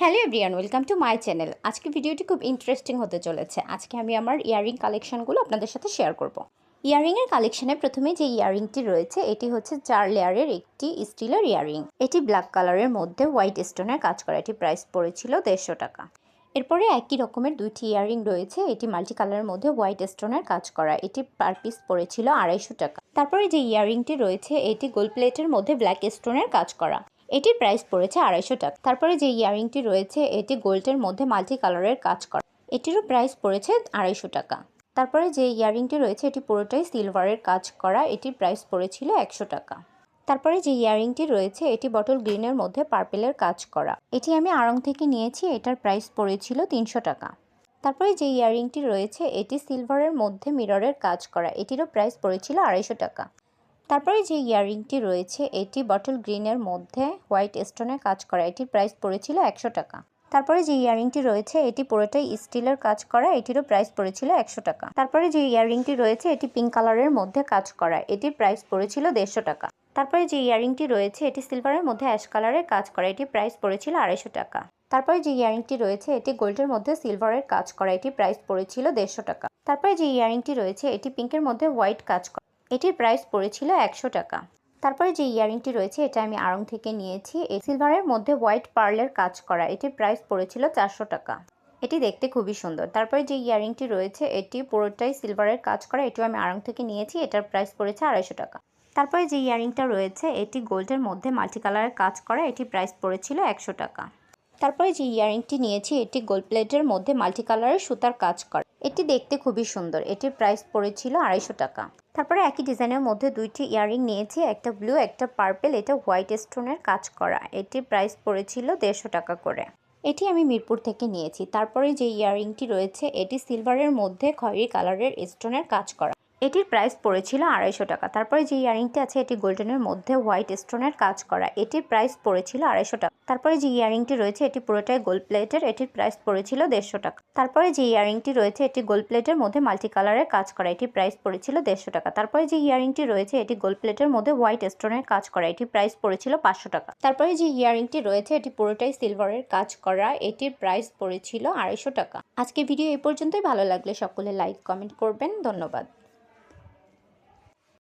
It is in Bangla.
Hello everyone, welcome to my channel. আজকে ভিডিওটি খুব ইন্টারেস্টিং হতে চলেছে। আজকে আমি আমার ইয়াররিং কালেকশনগুলো আপনাদের সাথে শেয়ার করব। ইয়াররিংয়ের কালেকশনে প্রথমে যে ইয়াররিংটি রয়েছে এটি হচ্ছে 4 লেয়ারের একটি স্টিলের ইয়াররিং। এটি ব্ল্যাক কালারের মধ্যে হোয়াইট স্টোনের কাজ করা। এটি প্রাইস পড়েছিল 150 টাকা। এরপরে একই রকমের দুইটি ইয়াররিং রয়েছে। এটি মাল্টি কালারের মধ্যে হোয়াইট স্টোনের কাজ করা। এটি পার পিস পড়েছিল 250 টাকা। তারপরে যে ইয়াররিংটি রয়েছে এটি গোল্ড প্লেটের মধ্যে ব্ল্যাক স্টোনের কাজ করা। এটির প্রাইস পড়েছে 250 টাকা। তারপরে যে ইয়াররিংটি রয়েছে এটি গোল্ডের মধ্যে মাল্টি কালারের কাজ করা। এটিরও প্রাইস পড়েছে 250 টাকা। তারপরে যে ইয়াররিংটি রয়েছে এটি পুরোটাই সিলভারের কাজ করা। এটির প্রাইস পড়েছিল 100 টাকা। তারপরে যে ইয়াররিংটি রয়েছে এটি বটল গ্রিনের মধ্যে পার্পেলের কাজ করা। এটি আমি আড়ং থেকে নিয়েছি। এটার প্রাইস পড়েছিল 300 টাকা। তারপরে যে ইয়াররিংটি রয়েছে এটি সিলভারের মধ্যে মিররের কাজ করা। এটিরও প্রাইস পড়েছিল 250 টাকা। তারপরে যে ইয়াররিংটি রয়েছে এটি বটল গ্রিনের মধ্যে হোয়াইট স্টোনের কাজ করা। এটির প্রাইস পড়েছিল 100 টাকা। তারপরে যে ইয়াররিংটি রয়েছে এটি পুরোটাই স্টিলের কাজ করা। এটিরও প্রাইস পড়েছিল 100 টাকা। তারপরে যে ইয়াররিংটি রয়েছে এটি পিঙ্ক কালারের মধ্যে কাজ করা। এটির প্রাইস পড়েছিল 150 টাকা। তারপরে যে ইয়াররিংটি রয়েছে এটি সিলভারের মধ্যে অ্যাশ কালারের কাজ করা। এটির প্রাইস পড়েছিল 250 টাকা। তারপরে যে ইয়াররিংটি রয়েছে এটি গোল্ডের মধ্যে সিলভারের কাজ করা। এটির প্রাইস পড়েছিল 150 টাকা। তারপরে যে ইয়াররিংটি রয়েছে এটি পিঙ্কের মধ্যে হোয়াইট কাজ করা। এটির প্রাইস পড়েছিল 100 টাকা। তারপরে যে ইয়াররিংটি রয়েছে এটা আমি আড়ং থেকে নিয়েছি। এই সিলভারের মধ্যে হোয়াইট পার্লের কাজ করা। এটির প্রাইস পড়েছিল 400 টাকা। এটি দেখতে খুবই সুন্দর। তারপরে যে ইয়াররিংটি রয়েছে এটি পুরোটাই সিলভারের কাজ করা। এটিও আমি আড়ং থেকে নিয়েছি। এটার প্রাইস পড়েছে 250 টাকা। তারপরে যে ইয়াররিংটা রয়েছে এটি গোল্ডের মধ্যে মাল্টি কালারের কাজ করা। এটির প্রাইস পড়েছিল 100 টাকা। তারপরে যে ইয়াররিংটি নিয়েছি এটি গোল্ড প্লেটের মধ্যে মাল্টি কালারের সুতার কাজ করা। এটি দেখতে খুবই সুন্দর। এটির প্রাইস পড়েছিল 250 টাকা। তারপরে একই ডিজাইনের মধ্যে দুইটি ইয়াররিং নিয়েছি, একটা ব্লু একটা পার্পেল। এটা হোয়াইট স্টোনের কাজ করা। এটির প্রাইস পড়েছিল 150 টাকা করে। এটি আমি মিরপুর থেকে নিয়েছি। তারপরে যে ইয়াররিংটি রয়েছে এটি সিলভারের মধ্যে খয়েরি কালারের স্টোনের কাজ করা। এটির প্রাইস পড়েছিল 250 টাকা। তারপরে যে ইয়াররিংটি আছে এটি গোল্ডেনের মধ্যে হোয়াইট স্টোনের কাজ করা। এটির প্রাইস পড়েছিল 250 টাকা। তারপরে যে ইয়াররিংটি রয়েছে এটি পুরোটাই গোল্ড প্লেটের। এটির প্রাইস পড়েছিল 150 টাকা। তারপরে যে ইয়াররিংটি রয়েছে এটি গোল্ড প্লেটের মধ্যে মাল্টি কালারের কাজ করা। এটির প্রাইস পড়েছিল 150 টাকা। তারপরে যে ইয়াররিংটি রয়েছে এটি গোল্ড প্লেটের মধ্যে হোয়াইট স্টোনের কাজ করা। এটির প্রাইস পড়েছিল 500 টাকা। তারপরে যে ইয়াররিংটি রয়েছে এটি পুরোটাই সিলভারের কাজ করা। এটির প্রাইস পড়েছিল 250 টাকা। আজকে ভিডিও এই পর্যন্তই। ভালো লাগলে সকলে লাইক কমেন্ট করবেন। ধন্যবাদ।